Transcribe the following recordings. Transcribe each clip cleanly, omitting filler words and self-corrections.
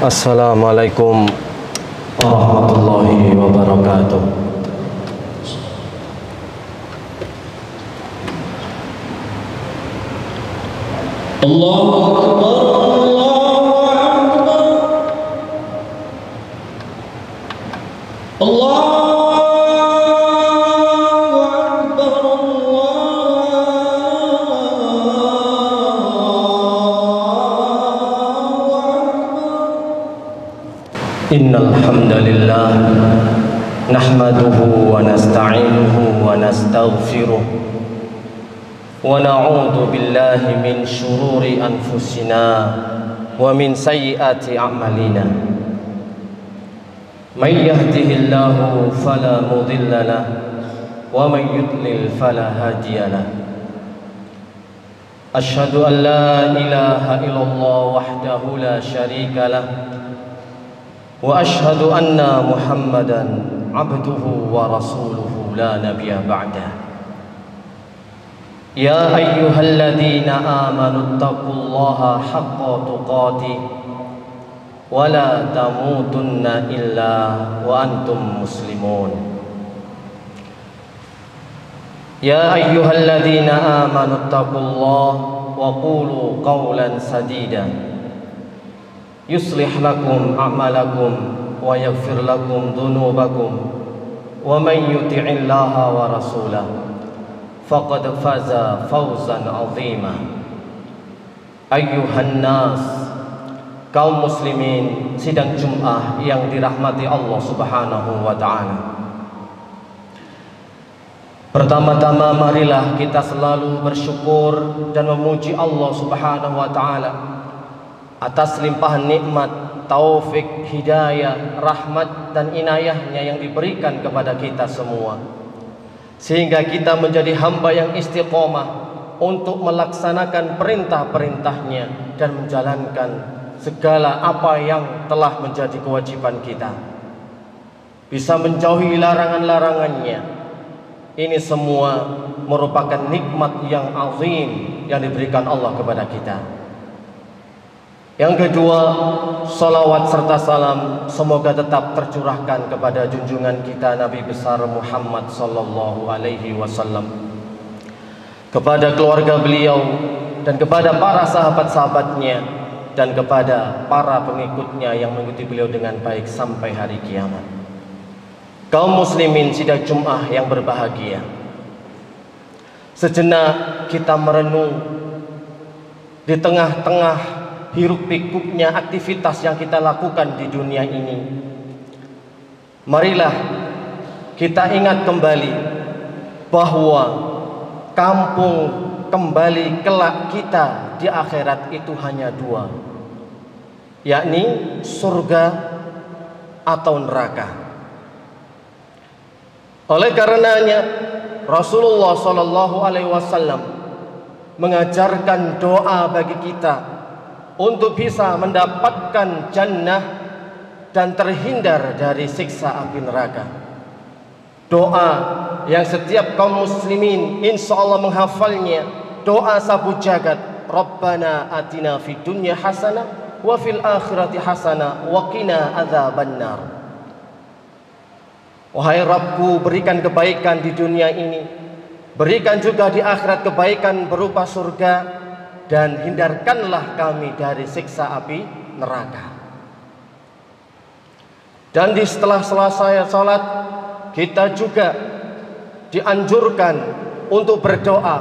Assalamualaikum warahmatullahi wabarakatuh. Allahu Akbar, Allahu Akbar, Innal hamdalillah nahmaduhu wa nasta'inuhu wa nastaghfiruh wa na'udzu billahi min shururi anfusina wa min sayyiati a'malina. May yahdihillahu fala mudilla lahu wa may yudlil fala hadiya lahu. Asyhadu an la ilaha illallah wahdahu la syarika lahu wa ashhadu anna Muhammadan abduhu wa rasuluhu la nabiyya ba'dah. Ya ayyuhalladzina amanu taqullaha haqqa tuqatih wa la tamutunna illa wa antum muslimun. Ya ayyuhalladzina amanu taqullaha wa qulu qawlan sadida yuslih lakum a'malakum wa yaghfir lakum dhunubakum wa man yuti'illaha wa rasulahu faqad faza fawzan 'azima. Ayyuhan nas, kaum muslimin sidang Jumat yang dirahmati Allah Subhanahu wa taala. Pertama-tama marilah kita selalu bersyukur dan memuji Allah Subhanahu wa taala atas limpahan nikmat, taufik, hidayah, rahmat dan inayahnya yang diberikan kepada kita semua, sehingga kita menjadi hamba yang istiqomah untuk melaksanakan perintah-perintahnya dan menjalankan segala apa yang telah menjadi kewajiban kita, bisa menjauhi larangan-larangannya. Ini semua merupakan nikmat yang azim yang diberikan Allah kepada kita. Yang kedua, salawat serta salam semoga tetap tercurahkan kepada junjungan kita Nabi besar Muhammad sallallahu alaihi wasallam, kepada keluarga beliau dan kepada para sahabat-sahabatnya dan kepada para pengikutnya yang mengikuti beliau dengan baik sampai hari kiamat. Kaum muslimin sidang Jumat yang berbahagia, sejenak kita merenung di tengah-tengah hiruk pikuknya aktivitas yang kita lakukan di dunia ini. Marilah kita ingat kembali bahwa kampung kembali kelak kita di akhirat itu hanya dua, yakni surga atau neraka. Oleh karenanya Rasulullah SAW mengajarkan doa bagi kita untuk bisa mendapatkan jannah dan terhindar dari siksa api neraka. Doa yang setiap kaum muslimin insya Allah menghafalnya, doa sabu jagat, Rabbana atina fid dunya hasanah wa fil akhirati hasanah wa qina adzabannar. Wahai Rabbku, berikan kebaikan di dunia ini, berikan juga di akhirat kebaikan berupa surga, dan hindarkanlah kami dari siksa api neraka. Dan setelah selesai salat, kita juga dianjurkan untuk berdoa,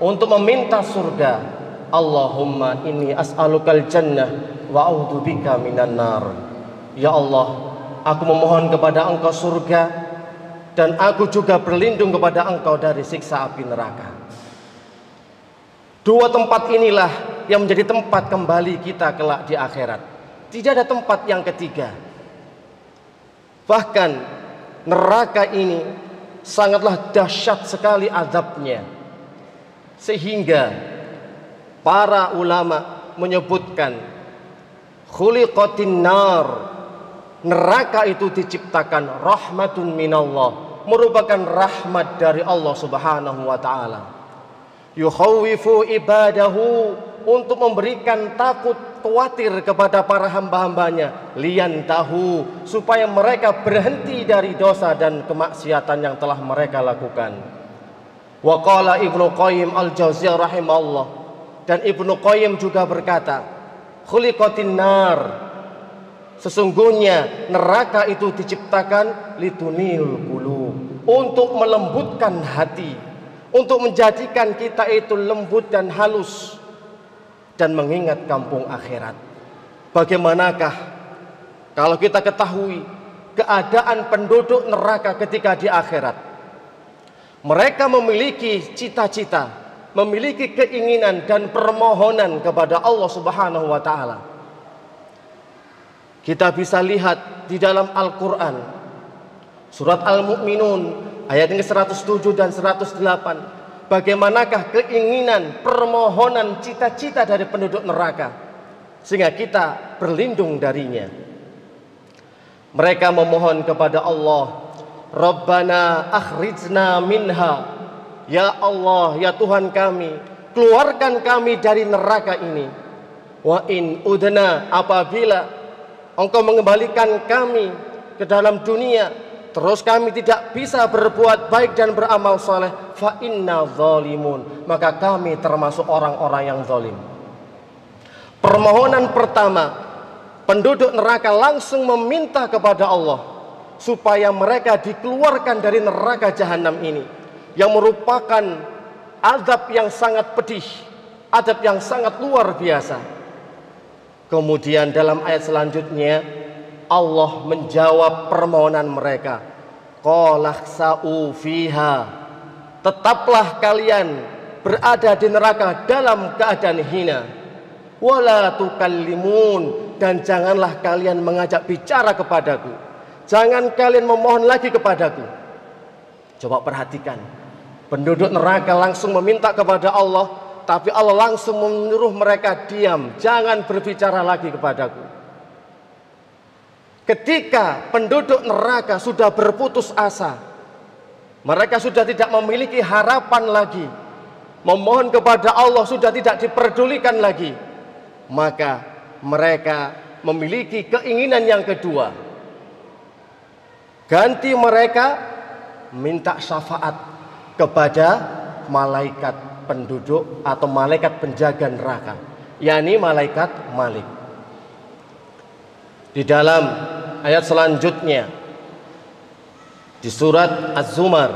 untuk meminta surga. Allahumma inni as'alukal jannah wa a'udzubika minan nar. Ya Allah, aku memohon kepada Engkau surga, dan aku juga berlindung kepada Engkau dari siksa api neraka. Dua tempat inilah yang menjadi tempat kembali kita kelak di akhirat. Tidak ada tempat yang ketiga. Bahkan neraka ini sangatlah dahsyat sekali azabnya, sehingga para ulama menyebutkan khuliqatin nar, neraka itu diciptakan rahmatun minallah, merupakan rahmat dari Allah Subhanahu wa taala. Yukhawifu ibadahu, untuk memberikan takut khawatir kepada para hamba-hambanya, liyan tahu, supaya mereka berhenti dari dosa dan kemaksiatan yang telah mereka lakukan. Wa qala Ibnu Qayyim al-Jauziyah rahimahullah, dan Ibnu Qayyim juga berkata, khuliqatin nar, sesungguhnya neraka itu diciptakan litunil qulub, untuk melembutkan hati, untuk menjadikan kita itu lembut dan halus dan mengingat kampung akhirat. Bagaimanakah kalau kita ketahui keadaan penduduk neraka ketika di akhirat? Mereka memiliki cita-cita, memiliki keinginan dan permohonan kepada Allah Subhanahu wa taala. Kita bisa lihat di dalam Al-Qur'an surat Al-Mu'minun ayat yang ke-107 dan 108. Bagaimanakah keinginan, permohonan, cita-cita dari penduduk neraka, sehingga kita berlindung darinya. Mereka memohon kepada Allah, Rabbana akhrijna minha, ya Allah, ya Tuhan kami, keluarkan kami dari neraka ini. Wa in udna, apabila Engkau mengembalikan kami ke dalam dunia, terus kami tidak bisa berbuat baik dan beramal saleh, fa inna zalimun, maka kami termasuk orang-orang yang zalim. Permohonan pertama, penduduk neraka langsung meminta kepada Allah supaya mereka dikeluarkan dari neraka jahanam ini, yang merupakan azab yang sangat pedih, azab yang sangat luar biasa. Kemudian dalam ayat selanjutnya Allah menjawab permohonan mereka. Qalakhsa'u fiha, tetaplah kalian berada di neraka dalam keadaan hina. Wala tukallimun, dan janganlah kalian mengajak bicara kepadaku, jangan kalian memohon lagi kepadaku. Coba perhatikan, penduduk neraka langsung meminta kepada Allah, tapi Allah langsung menyuruh mereka diam, jangan berbicara lagi kepadaku. Ketika penduduk neraka sudah berputus asa, mereka sudah tidak memiliki harapan lagi, memohon kepada Allah sudah tidak diperdulikan lagi, maka mereka memiliki keinginan yang kedua. Ganti mereka minta syafaat kepada malaikat penduduk atau malaikat penjaga neraka, yakni malaikat Malik. Di dalam ayat selanjutnya di surat Az-Zumar,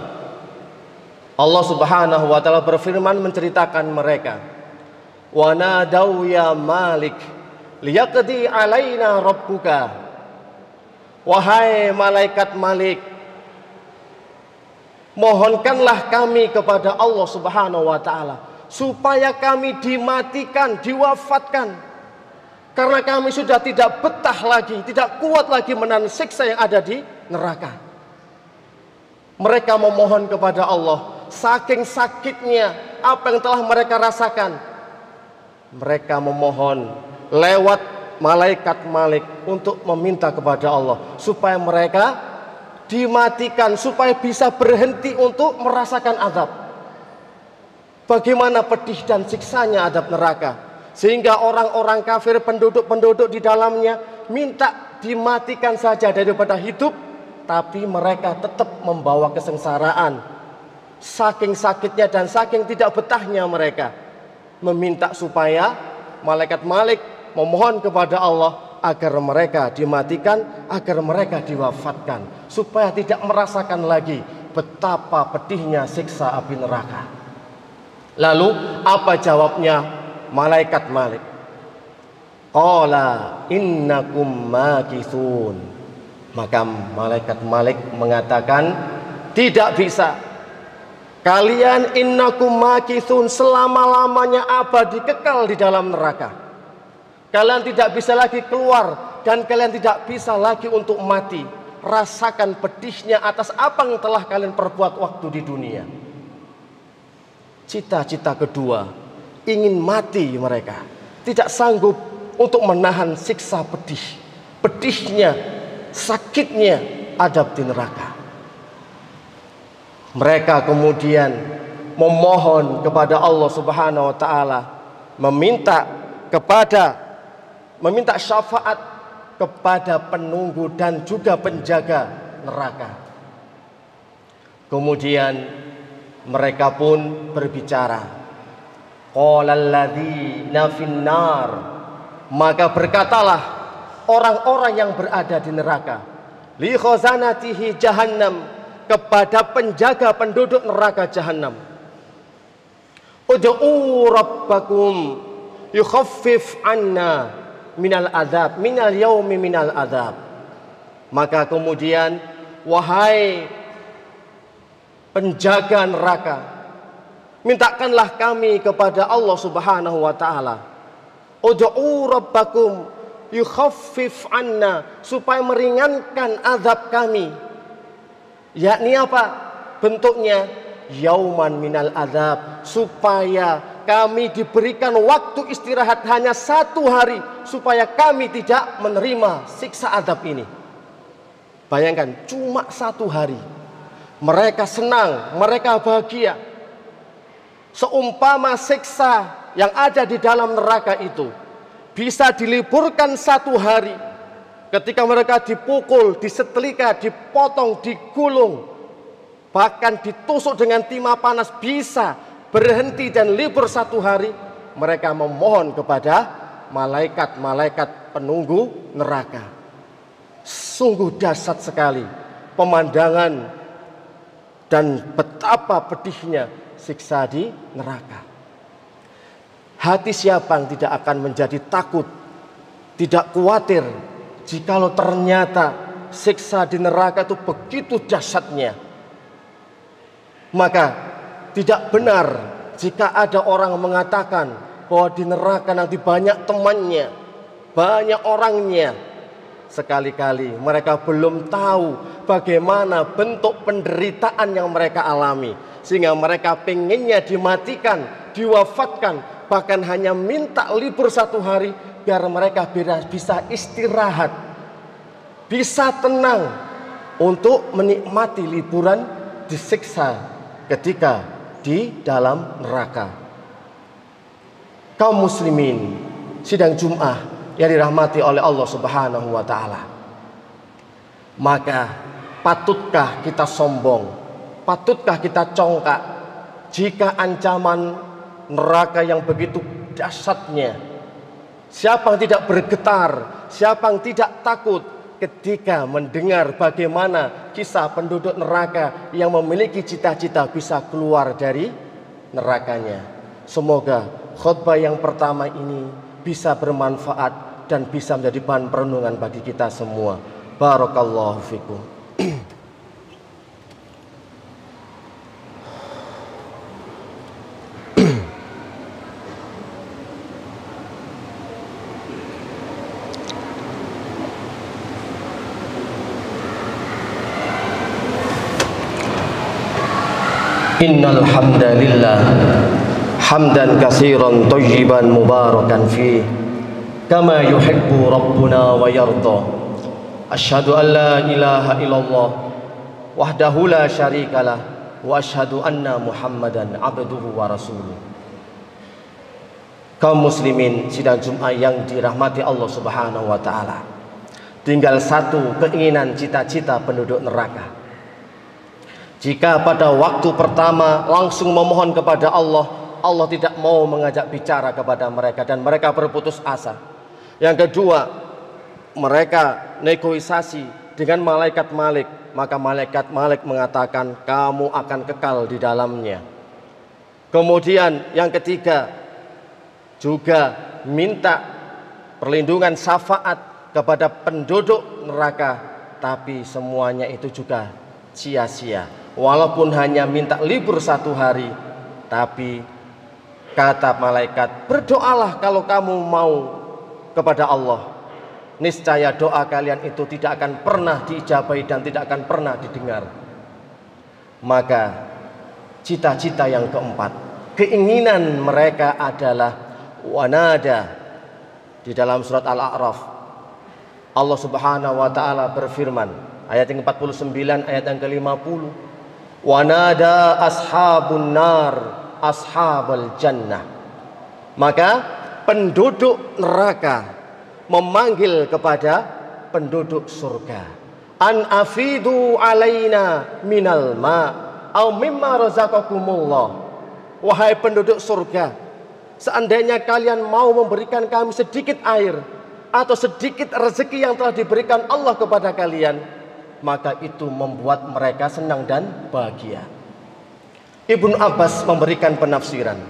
Allah Subhanahu wa taala berfirman menceritakan mereka, wa nadau ya Malik liyaqdi alaina rabbuka, wahai malaikat Malik, mohonkanlah kami kepada Allah Subhanahu wa taala supaya kami dimatikan, diwafatkan, karena kami sudah tidak betah lagi, tidak kuat lagi menahan siksa yang ada di neraka. Mereka memohon kepada Allah, saking sakitnya apa yang telah mereka rasakan, mereka memohon lewat malaikat Malik untuk meminta kepada Allah supaya mereka dimatikan, supaya bisa berhenti untuk merasakan azab. Bagaimana pedih dan siksanya azab neraka, sehingga orang-orang kafir, penduduk-penduduk di dalamnya minta dimatikan saja daripada hidup, tapi mereka tetap membawa kesengsaraan. Saking sakitnya dan saking tidak betahnya mereka meminta supaya malaikat Malik memohon kepada Allah agar mereka dimatikan, agar mereka diwafatkan, supaya tidak merasakan lagi betapa pedihnya siksa api neraka. Lalu apa jawabnya malaikat Malik? Qala innakum makithun. Maka malaikat Malik mengatakan, tidak bisa. Kalian innakum makithun, selama-lamanya abadi kekal di dalam neraka. Kalian tidak bisa lagi keluar, dan kalian tidak bisa lagi untuk mati. Rasakan pedihnya atas apa yang telah kalian perbuat waktu di dunia. Cita-cita kedua, ingin mati mereka, tidak sanggup untuk menahan siksa pedih, pedihnya, sakitnya azab di neraka. Mereka kemudian memohon kepada Allah Subhanahu wa taala, meminta kepada meminta syafaat kepada penunggu dan juga penjaga neraka. Kemudian mereka pun berbicara. Qalal ladzina finnar, maka berkatalah orang-orang yang berada di neraka, li khazanatihi jahannam, kepada penjaga penduduk neraka jahannam, ud'u rabbakum yukhaffif anna minal adzab, minal yaumi minal adzab. Maka kemudian, wahai penjaga neraka, mintakanlah kami kepada Allah Subhanahu wa taala, ud'u rabbakum yukhaffif anna, supaya meringankan azab kami. Yakni apa bentuknya? Yauman minal azab, supaya kami diberikan waktu istirahat hanya 1 hari, supaya kami tidak menerima siksa azab ini. Bayangkan, cuma 1 hari mereka senang, mereka bahagia. Seumpama siksa yang ada di dalam neraka itu bisa diliburkan 1 hari, ketika mereka dipukul, disetrika, dipotong, digulung, bahkan ditusuk dengan timah panas, bisa berhenti dan libur 1 hari. Mereka memohon kepada malaikat-malaikat penunggu neraka. Sungguh dahsyat sekali pemandangan dan betapa pedihnya siksa di neraka. Hati siapa yang tidak akan menjadi takut, tidak khawatir, jikalau ternyata siksa di neraka itu begitu dahsyatnya. Maka tidak benar jika ada orang mengatakan bahwa di neraka nanti banyak temannya, banyak orangnya. Sekali-kali mereka belum tahu bagaimana bentuk penderitaan yang mereka alami, sehingga mereka pengennya dimatikan, diwafatkan, bahkan hanya minta libur 1 hari biar mereka bisa istirahat, bisa tenang untuk menikmati liburan disiksa ketika di dalam neraka. Kaum muslimin sidang Jum'ah yang dirahmati oleh Allah Subhanahu wa taala. Maka patutkah kita sombong? Patutkah kita congkak jika ancaman neraka yang begitu dahsyatnya? Siapa yang tidak bergetar? Siapa yang tidak takut ketika mendengar bagaimana kisah penduduk neraka yang memiliki cita-cita bisa keluar dari nerakanya? Semoga khutbah yang pertama ini bisa bermanfaat dan bisa menjadi bahan perenungan bagi kita semua. Barakallahu fikum. Innal hamdalillah hamdan katsiran thayyiban mubarakan fi kama yuhibbu rabbuna wa yarda. Asyhadu an la ilaha illallah wahdahu la syarikalah wa asyhadu anna Muhammadan abduhu wa rasuluh. Kaum muslimin sidang Jum'ah yang dirahmati Allah Subhanahu wa taala. Tinggal satu keinginan cita-cita penduduk neraka. Jika pada waktu pertama langsung memohon kepada Allah, Allah tidak mau mengajak bicara kepada mereka dan mereka berputus asa. Yang kedua, mereka negosiasi dengan malaikat Malik, maka malaikat Malik mengatakan kamu akan kekal di dalamnya. Kemudian yang ketiga, juga minta perlindungan syafaat kepada penduduk neraka, tapi semuanya itu juga sia-sia. Walaupun hanya minta libur 1 hari, tapi kata malaikat, berdoalah kalau kamu mau kepada Allah. Niscaya doa kalian itu tidak akan pernah diijabahi dan tidak akan pernah didengar. Maka cita-cita yang keempat, keinginan mereka adalah wanada. Di dalam surat Al-A'raf Allah Subhanahu wa taala berfirman, ayat yang ke-49 ayat yang ke-50, wanada ashabun nar ashabal jannah. Maka penduduk neraka memanggil kepada penduduk surga, an afidu alaina minal ma au mimma razaqakumullah. Wahai penduduk surga, seandainya kalian mau memberikan kami sedikit air atau sedikit rezeki yang telah diberikan Allah kepada kalian, maka itu membuat mereka senang dan bahagia. Ibnu Abbas memberikan penafsiran,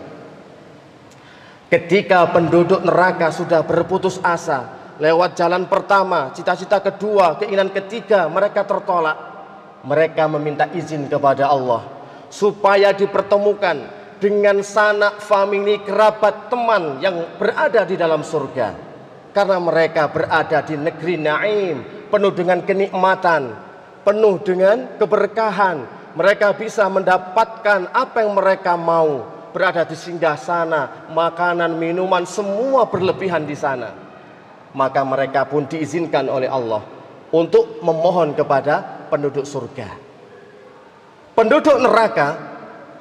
ketika penduduk neraka sudah berputus asa lewat jalan pertama, cita-cita kedua, keinginan ketiga mereka tertolak, mereka meminta izin kepada Allah supaya dipertemukan dengan sanak famili, kerabat, teman yang berada di dalam surga, karena mereka berada di negeri Naim, penuh dengan kenikmatan, penuh dengan keberkahan. Mereka bisa mendapatkan apa yang mereka mau, berada di singgah sana, makanan, minuman, semua berlebihan di sana. Maka mereka pun diizinkan oleh Allah untuk memohon kepada penduduk surga. Penduduk neraka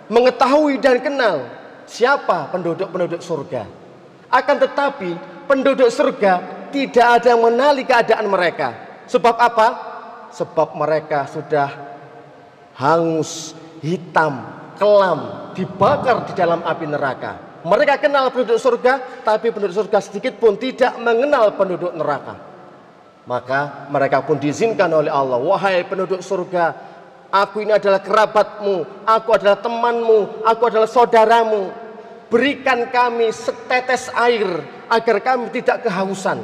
mengetahui dan kenal siapa penduduk-penduduk surga. Akan tetapi penduduk surga tidak ada yang mengenali keadaan mereka. Sebab apa? Sebab mereka sudah hangus, hitam, kelam, dibakar di dalam api neraka. Mereka kenal penduduk surga, tapi penduduk surga sedikit pun tidak mengenal penduduk neraka. Maka mereka pun diizinkan oleh Allah, wahai penduduk surga, aku ini adalah kerabatmu, aku adalah temanmu, aku adalah saudaramu. Berikan kami setetes air agar kami tidak kehausan.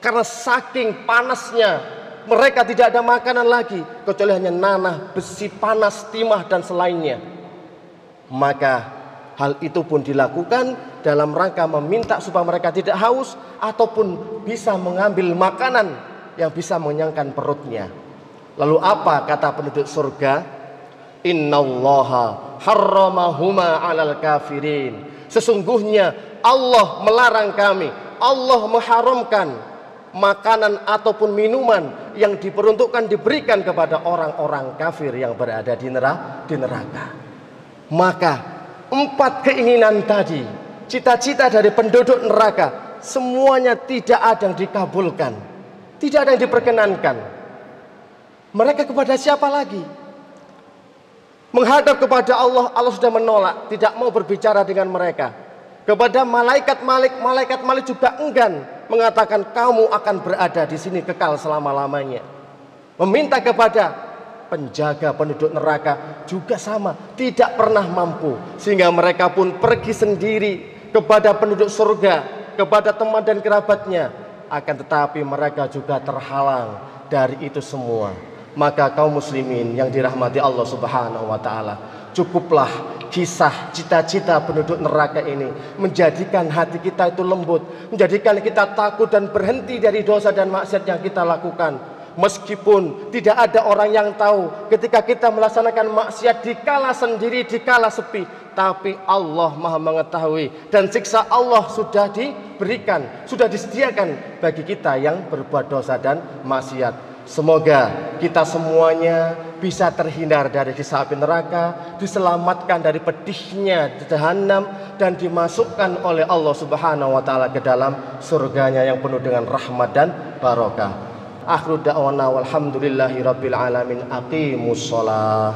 Karena saking panasnya mereka tidak ada makanan lagi kecuali hanya nanah, besi panas, timah dan selainnya. Maka hal itu pun dilakukan dalam rangka meminta supaya mereka tidak haus ataupun bisa mengambil makanan yang bisa mengenyangkan perutnya. Lalu apa kata penduduk surga? Innallaha harramahuma 'alal kafirin. Sesungguhnya Allah melarang kami, Allah mengharamkan makanan ataupun minuman yang diperuntukkan diberikan kepada orang-orang kafir yang berada di neraka. Maka 4 keinginan tadi, cita-cita dari penduduk neraka, semuanya tidak ada yang dikabulkan, tidak ada yang diperkenankan. Mereka kepada siapa lagi? Menghadap kepada Allah, Allah sudah menolak, tidak mau berbicara dengan mereka. Kepada malaikat Malik juga enggan, mengatakan kamu akan berada di sini kekal selama-lamanya. Meminta kepada penjaga penduduk neraka juga sama, tidak pernah mampu, sehingga mereka pun pergi sendiri kepada penduduk surga, kepada teman dan kerabatnya. Akan tetapi mereka juga terhalang dari itu semua. Maka kaum muslimin yang dirahmati Allah Subhanahu wa taala, cukuplah kisah cita-cita penduduk neraka ini menjadikan hati kita itu lembut, menjadikan kita takut dan berhenti dari dosa dan maksiat yang kita lakukan. Meskipun tidak ada orang yang tahu ketika kita melaksanakan maksiat dikala sendiri, dikala sepi, tapi Allah Maha mengetahui, dan siksa Allah sudah diberikan, sudah disediakan bagi kita yang berbuat dosa dan maksiat. Semoga kita semuanya bisa terhindar dari siksa api neraka, diselamatkan dari pedihnya jahanam, dan dimasukkan oleh Allah Subhanahu wa taala ke dalam surganya yang penuh dengan rahmat dan barokah. Akhiru da'wana walhamdulillahi rabbil alamin. Aqimus shalah.